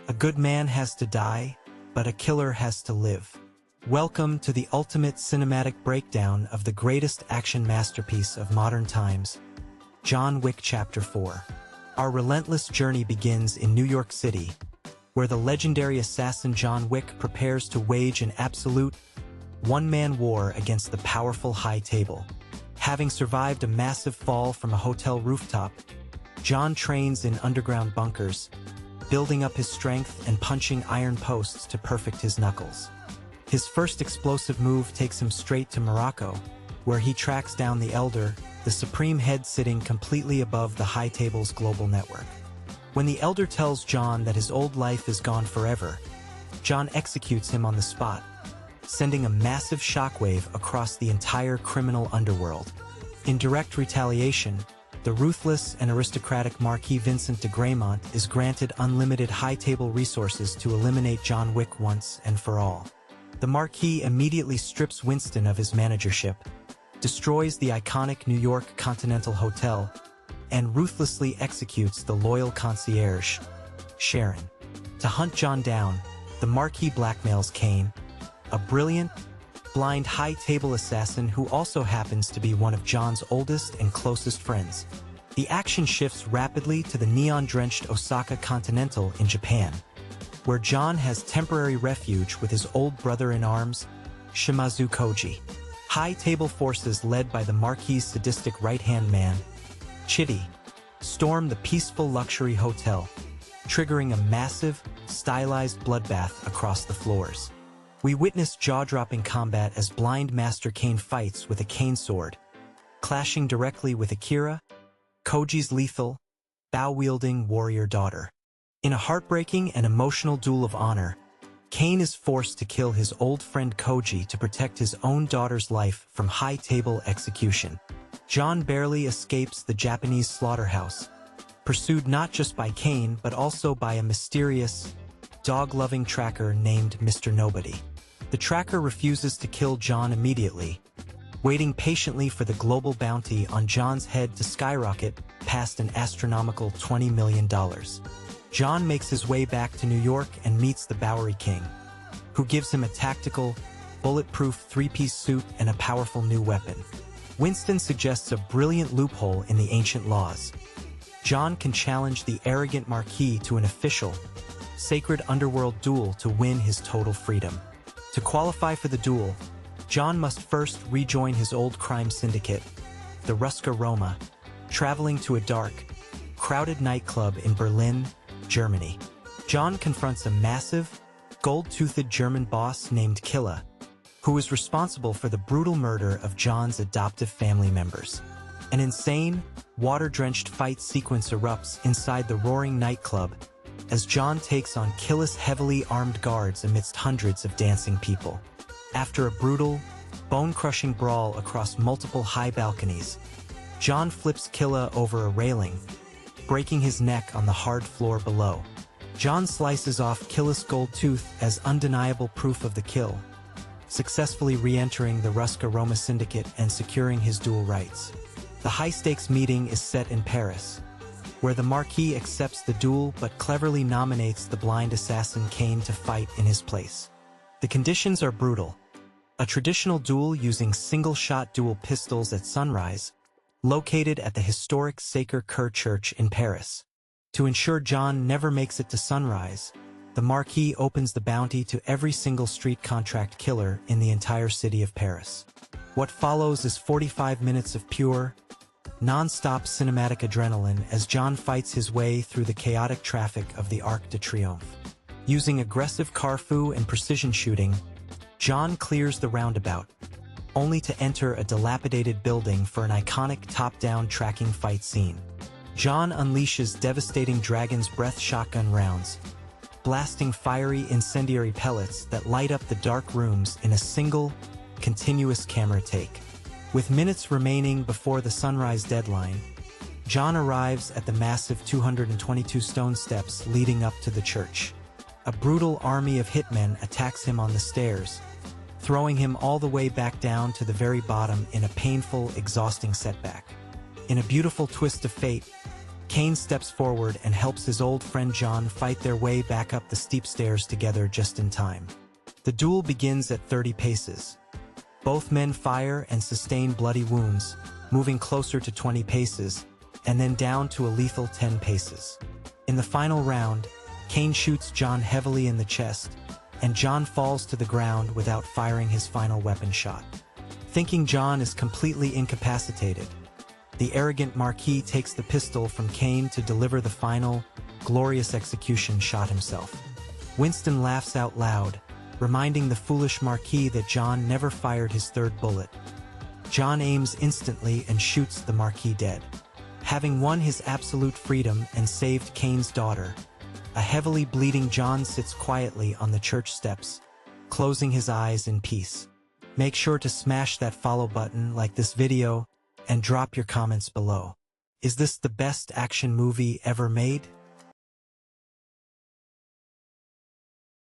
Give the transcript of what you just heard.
A good man has to die, but a killer has to live. Welcome to the ultimate cinematic breakdown of the greatest action masterpiece of modern times, John Wick Chapter 4. Our relentless journey begins in New York City, where the legendary assassin John Wick prepares to wage an absolute one-man war against the powerful High Table. Having survived a massive fall from a hotel rooftop, John trains in underground bunkers, building up his strength and punching iron posts to perfect his knuckles. His first explosive move takes him straight to Morocco, where he tracks down the Elder, the supreme head sitting completely above the High Table's global network. When the Elder tells John that his old life is gone forever, John executes him on the spot, sending a massive shockwave across the entire criminal underworld. In direct retaliation, the ruthless and aristocratic Marquis Vincent de Graymont is granted unlimited High Table resources to eliminate John Wick once and for all. The Marquis immediately strips Winston of his managership, destroys the iconic New York Continental Hotel, and ruthlessly executes the loyal concierge, Sharon. To hunt John down, the Marquis blackmails Kane, a brilliant, blind High Table assassin who also happens to be one of John's oldest and closest friends. The action shifts rapidly to the neon-drenched Osaka Continental in Japan, where John has temporary refuge with his old brother-in-arms, Shimazu Koji. High Table forces led by the Marquis' sadistic right-hand man, Chitty, storm the peaceful luxury hotel, triggering a massive, stylized bloodbath across the floors. We witness jaw-dropping combat as blind Master Kane fights with a cane sword, clashing directly with Akira, Koji's lethal, bow-wielding warrior daughter. In a heartbreaking and emotional duel of honor, Kane is forced to kill his old friend Koji to protect his own daughter's life from High Table execution. John barely escapes the Japanese slaughterhouse, pursued not just by Kane but also by a mysterious, dog-loving tracker named Mr. Nobody. The tracker refuses to kill John immediately, waiting patiently for the global bounty on John's head to skyrocket past an astronomical $20 million. John makes his way back to New York and meets the Bowery King, who gives him a tactical, bulletproof three-piece suit and a powerful new weapon. Winston suggests a brilliant loophole in the ancient laws. John can challenge the arrogant Marquis to an official, sacred underworld duel to win his total freedom. To qualify for the duel, John must first rejoin his old crime syndicate, the Ruska Roma, traveling to a dark, crowded nightclub in Berlin, Germany. John confronts a massive, gold-toothed German boss named Killa, who is responsible for the brutal murder of John's adoptive family members. An insane, water-drenched fight sequence erupts inside the roaring nightclub as John takes on Killa's heavily armed guards amidst hundreds of dancing people. After a brutal, bone-crushing brawl across multiple high balconies, John flips Killa over a railing, breaking his neck on the hard floor below. John slices off Killa's gold tooth as undeniable proof of the kill, successfully re-entering the Ruska Roma syndicate and securing his duel rights. The high-stakes meeting is set in Paris, where the Marquis accepts the duel but cleverly nominates the blind assassin Kane to fight in his place. The conditions are brutal. A traditional duel using single-shot dual pistols at sunrise, located at the historic Sacré-Cœur Church in Paris. To ensure John never makes it to sunrise, the Marquis opens the bounty to every single street contract killer in the entire city of Paris. What follows is 45 minutes of pure, non-stop cinematic adrenaline as John fights his way through the chaotic traffic of the Arc de Triomphe. Using aggressive carfu and precision shooting, John clears the roundabout, only to enter a dilapidated building for an iconic top-down tracking fight scene. John unleashes devastating Dragon's Breath shotgun rounds, blasting fiery incendiary pellets that light up the dark rooms in a single, continuous camera take. With minutes remaining before the sunrise deadline, John arrives at the massive 222 stone steps leading up to the church. A brutal army of hitmen attacks him on the stairs, throwing him all the way back down to the very bottom in a painful, exhausting setback. In a beautiful twist of fate, Cain steps forward and helps his old friend John fight their way back up the steep stairs together just in time. The duel begins at 30 paces. Both men fire and sustain bloody wounds, moving closer to 20 paces, and then down to a lethal 10 paces. In the final round, Cain shoots John heavily in the chest, and John falls to the ground without firing his final weapon shot. Thinking John is completely incapacitated, the arrogant Marquis takes the pistol from Cain to deliver the final, glorious execution shot himself. Winston laughs out loud, reminding the foolish Marquis that John never fired his third bullet. John aims instantly and shoots the Marquis dead. Having won his absolute freedom and saved Cain's daughter, a heavily bleeding John sits quietly on the church steps, closing his eyes in peace. Make sure to smash that follow button, like this video, and drop your comments below. Is this the best action movie ever made?